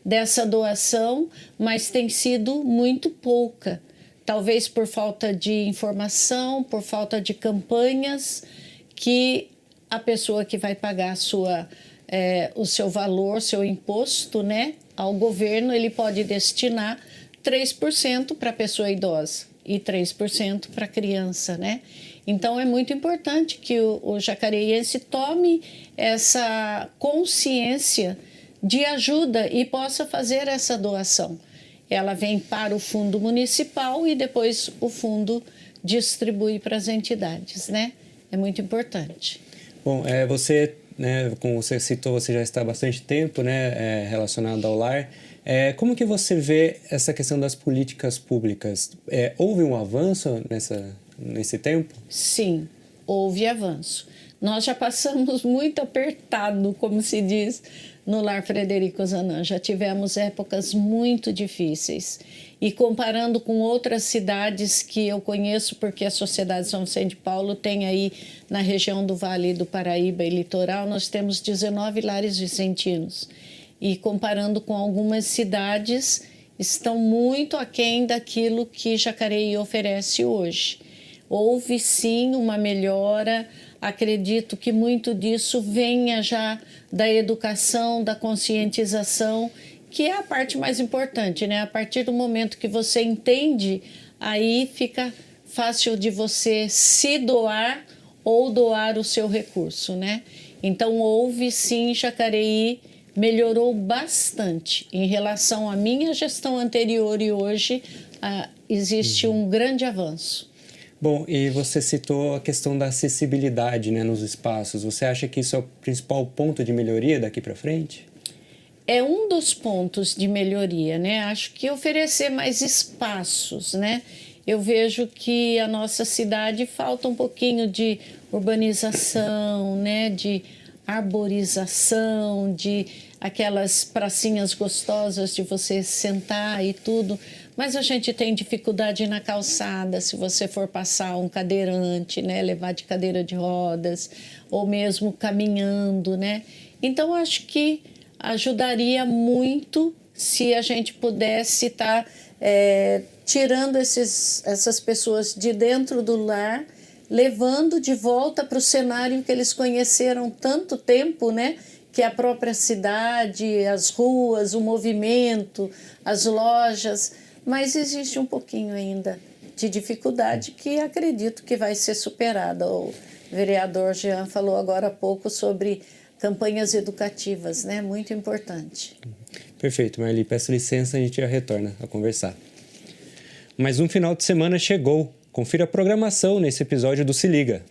dessa doação, mas tem sido muito pouca. Talvez por falta de informação, por falta de campanhas, que a pessoa que vai pagar o seu valor, seu imposto, né, ao governo, ele pode destinar 3% para a pessoa idosa e 3% para a criança, né? Então, é muito importante que o jacareiense tome essa consciência de ajuda e possa fazer essa doação. Ela vem para o fundo municipal e depois o fundo distribui para as entidades, né? É muito importante. Bom, você, né, como você citou, você já está há bastante tempo, né, relacionado ao lar. Como que você vê essa questão das políticas públicas? Houve um avanço nesse tempo? Sim, houve avanço. Nós já passamos muito apertado, como se diz, no Lar Frederico Zanam. Já tivemos épocas muito difíceis. E comparando com outras cidades que eu conheço, porque a Sociedade São Vicente de Paulo tem aí na região do Vale do Paraíba e Litoral, nós temos 19 lares vicentinos. E comparando com algumas cidades, estão muito aquém daquilo que Jacareí oferece hoje. Houve sim uma melhora, acredito que muito disso venha já da educação, da conscientização, que é a parte mais importante, né? A partir do momento que você entende, aí fica fácil de você se doar ou doar o seu recurso, né? Então, houve sim, Jacareí melhorou bastante em relação à minha gestão anterior e hoje existe um grande avanço. Bom, e você citou a questão da acessibilidade, né, nos espaços. Você acha que isso é o principal ponto de melhoria daqui para frente? É um dos pontos de melhoria, né? Acho que oferecer mais espaços, né? Eu vejo que a nossa cidade falta um pouquinho de urbanização, né? De arborização, de aquelas pracinhas gostosas de você sentar e tudo. Mas a gente tem dificuldade na calçada, se você for passar um cadeirante, né? Levar de cadeira de rodas, ou mesmo caminhando, né? Então, acho que ajudaria muito se a gente pudesse estar tirando essas pessoas de dentro do lar, levando de volta para o cenário que eles conheceram tanto tempo, né? Que é a própria cidade, as ruas, o movimento, as lojas, mas existe um pouquinho ainda de dificuldade que acredito que vai ser superada. O vereador Jean falou agora há pouco sobre campanhas educativas, né? Muito importante. Perfeito, Marli. Peço licença, a gente já retorna a conversar. Mais um final de semana chegou. Confira a programação nesse episódio do Se Liga.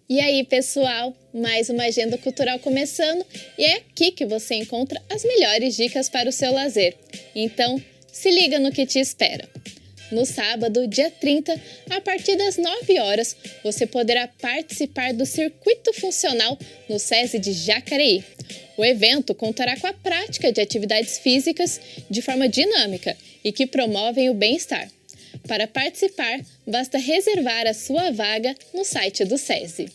E aí, pessoal, mais uma agenda cultural começando e é aqui que você encontra as melhores dicas para o seu lazer. Então, se liga no que te espera. No sábado, dia 30, a partir das 9 horas, você poderá participar do Circuito Funcional no SESI de Jacareí. O evento contará com a prática de atividades físicas de forma dinâmica e que promovem o bem-estar. Para participar, basta reservar a sua vaga no site do SESI.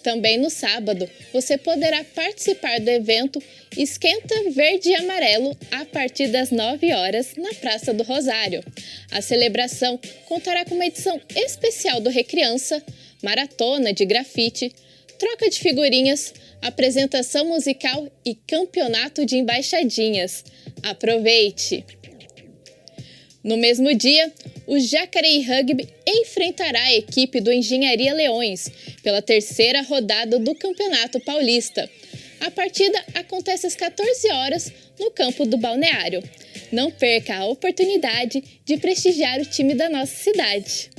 Também no sábado, você poderá participar do evento Esquenta Verde e Amarelo a partir das 9 horas na Praça do Rosário. A celebração contará com uma edição especial do Recriança, maratona de grafite, troca de figurinhas, apresentação musical e campeonato de embaixadinhas. Aproveite! No mesmo dia, o Jacareí Rugby enfrentará a equipe do Engenharia Leões pela terceira rodada do Campeonato Paulista. A partida acontece às 14 horas no campo do Balneário. Não perca a oportunidade de prestigiar o time da nossa cidade.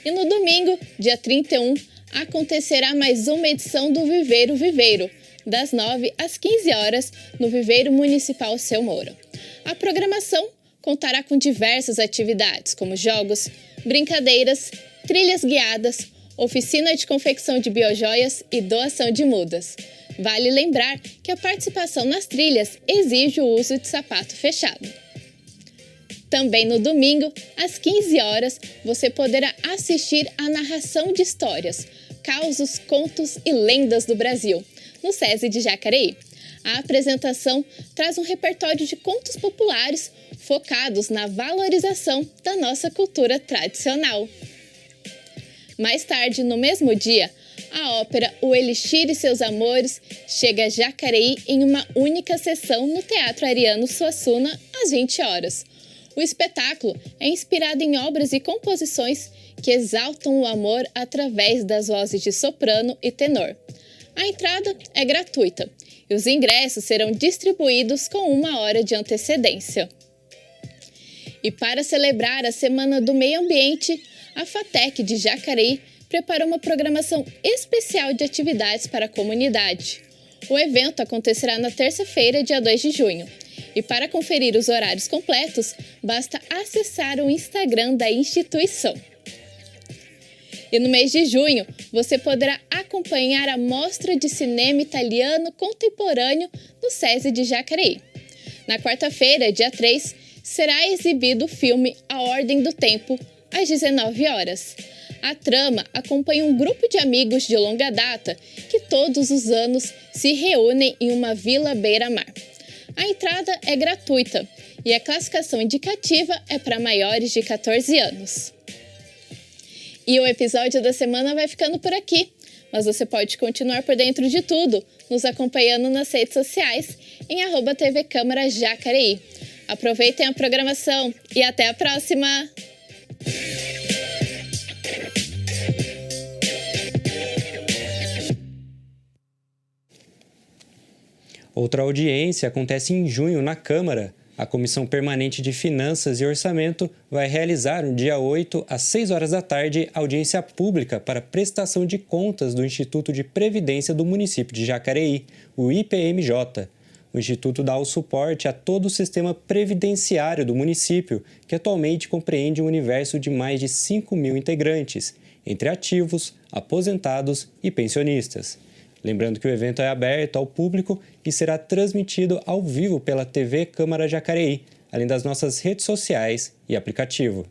E no domingo, dia 31, acontecerá mais uma edição do Viveiro Viveiro, das 9 às 15 horas, no Viveiro Municipal Seu Moura. A programação contará com diversas atividades, como jogos, brincadeiras, trilhas guiadas, oficina de confecção de biojoias e doação de mudas. Vale lembrar que a participação nas trilhas exige o uso de sapato fechado. Também no domingo, às 15 horas, você poderá assistir à narração de histórias, causos, contos e lendas do Brasil, no SESI de Jacareí. A apresentação traz um repertório de contos populares focados na valorização da nossa cultura tradicional. Mais tarde, no mesmo dia, a ópera O Elixir e Seus Amores chega a Jacareí em uma única sessão no Teatro Ariano Suassuna, às 20 horas. O espetáculo é inspirado em obras e composições que exaltam o amor através das vozes de soprano e tenor. A entrada é gratuita e os ingressos serão distribuídos com 1 hora de antecedência. E para celebrar a Semana do Meio Ambiente, a FATEC de Jacareí preparou uma programação especial de atividades para a comunidade. O evento acontecerá na terça-feira, dia 2 de junho. E para conferir os horários completos, basta acessar o Instagram da instituição. E no mês de junho, você poderá acompanhar a Mostra de Cinema Italiano Contemporâneo no SESI de Jacareí. Na quarta-feira, dia 3, será exibido o filme A Ordem do Tempo, às 19 horas. A trama acompanha um grupo de amigos de longa data que todos os anos se reúnem em uma vila beira-mar. A entrada é gratuita e a classificação indicativa é para maiores de 14 anos. E o episódio da semana vai ficando por aqui, mas você pode continuar por dentro de tudo, nos acompanhando nas redes sociais em @TV Câmara Jacareí. Aproveitem a programação e até a próxima! Outra audiência acontece em junho na Câmara. A Comissão Permanente de Finanças e Orçamento vai realizar no dia 8, às 6 horas da tarde, audiência pública para prestação de contas do Instituto de Previdência do município de Jacareí, o IPMJ. O Instituto dá o suporte a todo o sistema previdenciário do município, que atualmente compreende um universo de mais de 5.000 integrantes, entre ativos, aposentados e pensionistas. Lembrando que o evento é aberto ao público e será transmitido ao vivo pela TV Câmara Jacareí, além das nossas redes sociais e aplicativo.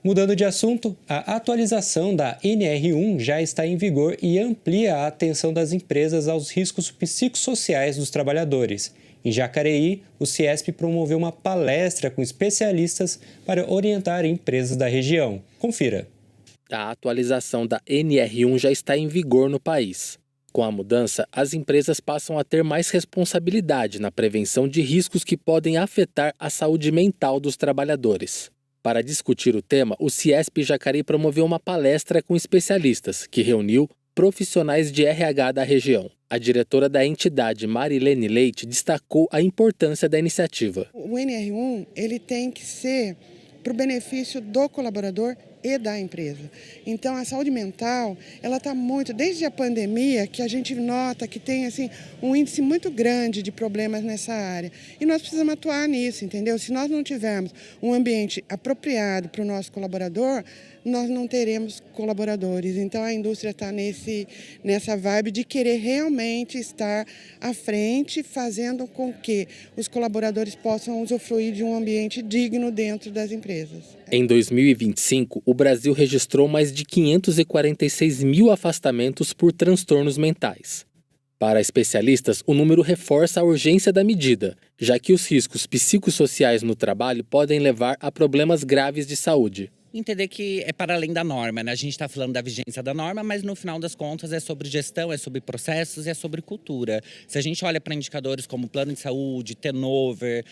Mudando de assunto, a atualização da NR1 já está em vigor e amplia a atenção das empresas aos riscos psicossociais dos trabalhadores. Em Jacareí, o Ciesp promoveu uma palestra com especialistas para orientar empresas da região. Confira. A atualização da NR1 já está em vigor no país. Com a mudança, as empresas passam a ter mais responsabilidade na prevenção de riscos que podem afetar a saúde mental dos trabalhadores. Para discutir o tema, o Ciesp Jacareí promoveu uma palestra com especialistas, que reuniu profissionais de RH da região. A diretora da entidade, Marilene Leite, destacou a importância da iniciativa. O NR1 ele tem que ser para o benefício do colaborador e da empresa. Então, a saúde mental, ela está muito, desde a pandemia, que a gente nota que tem assim, um índice muito grande de problemas nessa área. E nós precisamos atuar nisso, entendeu? Se nós não tivermos um ambiente apropriado para o nosso colaborador, nós não teremos colaboradores. Então, a indústria está nessa vibe de querer realmente estar à frente, fazendo com que os colaboradores possam usufruir de um ambiente digno dentro das empresas. Em 2025, o Brasil registrou mais de 546 mil afastamentos por transtornos mentais. Para especialistas, o número reforça a urgência da medida, já que os riscos psicossociais no trabalho podem levar a problemas graves de saúde. Entender que é para além da norma, né? A gente está falando da vigência da norma, mas no final das contas é sobre gestão, é sobre processos e é sobre cultura. Se a gente olha para indicadores como plano de saúde, turnover,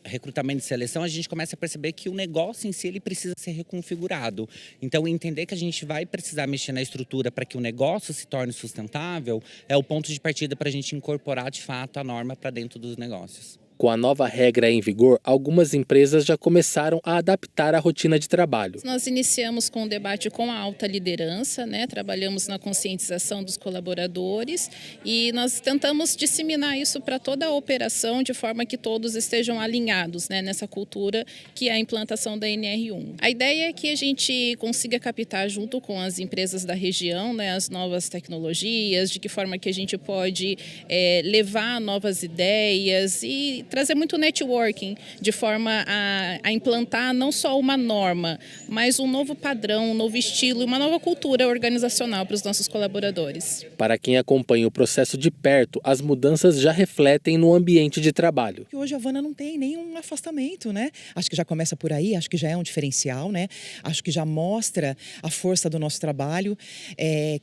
recrutamento e seleção, a gente começa a perceber que o negócio em si ele precisa ser reconfigurado. Então, entender que a gente vai precisar mexer na estrutura para que o negócio se torne sustentável é o ponto de partida para a gente incorporar de fato a norma para dentro dos negócios. Com a nova regra em vigor, algumas empresas já começaram a adaptar a rotina de trabalho. Nós iniciamos com um debate com a alta liderança, né? Trabalhamos na conscientização dos colaboradores e nós tentamos disseminar isso para toda a operação de forma que todos estejam alinhados, né? Nessa cultura que é a implantação da NR1. A ideia é que a gente consiga captar junto com as empresas da região, né? As novas tecnologias, de que forma que a gente pode levar novas ideias e trazer muito networking, de forma a implantar não só uma norma, mas um novo padrão, um novo estilo e uma nova cultura organizacional para os nossos colaboradores. Para quem acompanha o processo de perto, as mudanças já refletem no ambiente de trabalho. Hoje a Havana não tem nenhum afastamento, né? Acho que já começa por aí, acho que já é um diferencial, né? Acho que já mostra a força do nosso trabalho,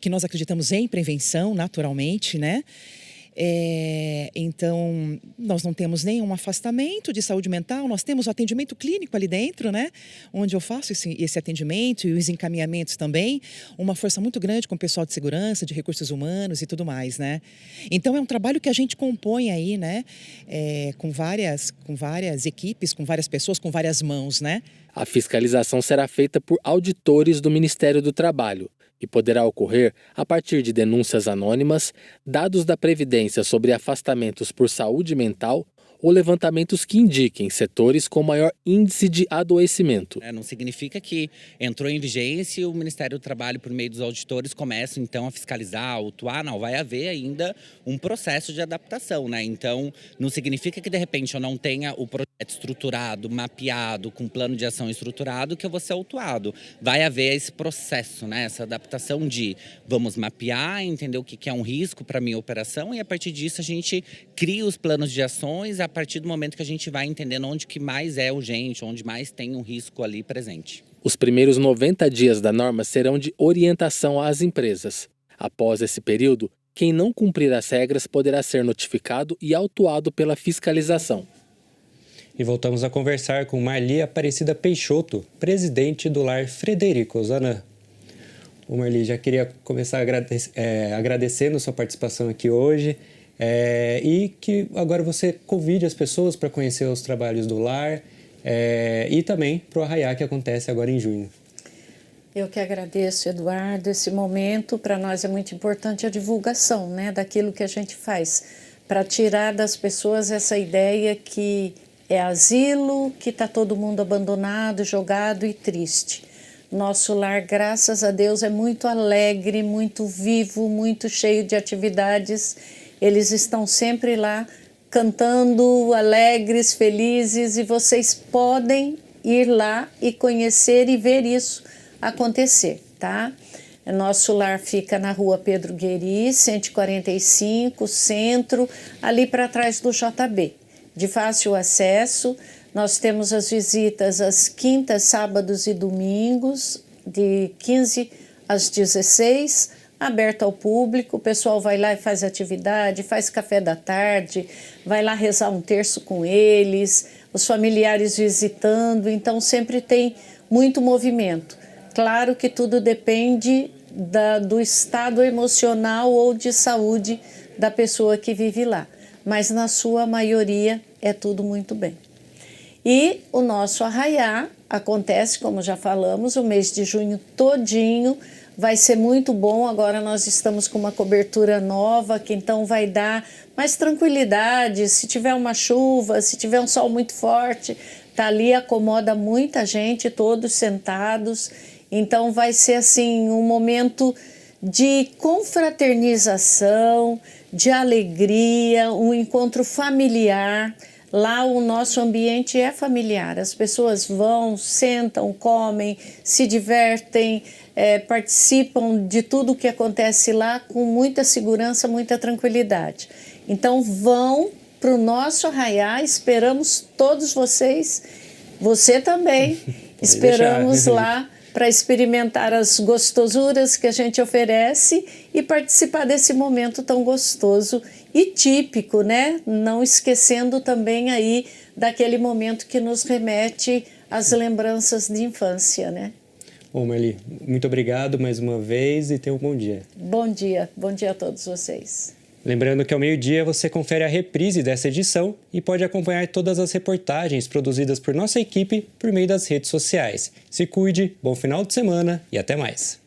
que nós acreditamos em prevenção, naturalmente, né? Então, nós não temos nenhum afastamento de saúde mental, nós temos o atendimento clínico ali dentro, né? Onde eu faço esse atendimento e os encaminhamentos também, uma força muito grande com o pessoal de segurança, de recursos humanos e tudo mais, né? Então, é um trabalho que a gente compõe aí, né? Com várias equipes, com várias pessoas, com várias mãos, né? A fiscalização será feita por auditores do Ministério do Trabalho e poderá ocorrer a partir de denúncias anônimas, dados da Previdência sobre afastamentos por saúde mental ou levantamentos que indiquem setores com maior índice de adoecimento. Não significa que entrou em vigência e o Ministério do Trabalho, por meio dos auditores, começa então a fiscalizar, a autuar. Não, vai haver ainda um processo de adaptação, né? Então, não significa que de repente eu não tenha o projeto estruturado, mapeado, com plano de ação estruturado, que eu vou ser autuado. Vai haver esse processo, né? Essa adaptação de vamos mapear, entender o que é um risco para a minha operação e a partir disso a gente cria os planos de ações a partir do momento que a gente vai entendendo onde que mais é urgente, onde mais tem um risco ali presente. Os primeiros 90 dias da norma serão de orientação às empresas. Após esse período, quem não cumprir as regras poderá ser notificado e autuado pela fiscalização. E voltamos a conversar com Marli Aparecida Peixoto, presidente do Lar Frederico Ozanam. Marli, já queria começar agradecendo a sua participação aqui hoje. E que agora você convide as pessoas para conhecer os trabalhos do lar e também para o Arraiá, que acontece agora em junho. Eu que agradeço, Eduardo. Esse momento para nós é muito importante a divulgação, né, daquilo que a gente faz, para tirar das pessoas essa ideia que é asilo, que está todo mundo abandonado, jogado e triste. Nosso lar, graças a Deus, é muito alegre, muito vivo, muito cheio de atividades. Eles estão sempre lá cantando, alegres, felizes, e vocês podem ir lá e conhecer e ver isso acontecer, tá? Nosso lar fica na rua Pedro Gueri, 145, centro, ali para trás do JB, de fácil acesso. Nós temos as visitas às quintas, sábados e domingos, de 15 às 16, aberto ao público. O pessoal vai lá e faz atividade, faz café da tarde, vai lá rezar um terço com eles, os familiares visitando, então sempre tem muito movimento. Claro que tudo depende do estado emocional ou de saúde da pessoa que vive lá, mas na sua maioria é tudo muito bem. E o nosso arraiá acontece, como já falamos, o mês de junho todinho, vai ser muito bom. Agora nós estamos com uma cobertura nova, que então vai dar mais tranquilidade. Se tiver uma chuva, se tiver um sol muito forte, tá ali, acomoda muita gente, todos sentados. Então vai ser assim um momento de confraternização, de alegria, um encontro familiar. Lá o nosso ambiente é familiar, as pessoas vão, sentam, comem, se divertem, participam de tudo o que acontece lá com muita segurança, muita tranquilidade. Então vão para o nosso arraiá, esperamos todos vocês, você também, esperamos lá para experimentar as gostosuras que a gente oferece e participar desse momento tão gostoso e típico, né? Não esquecendo também aí daquele momento que nos remete às lembranças de infância, né? Bom, Marli, muito obrigado mais uma vez e tenha um bom dia. Bom dia a todos vocês. Lembrando que ao meio-dia você confere a reprise dessa edição e pode acompanhar todas as reportagens produzidas por nossa equipe por meio das redes sociais. Se cuide, bom final de semana e até mais.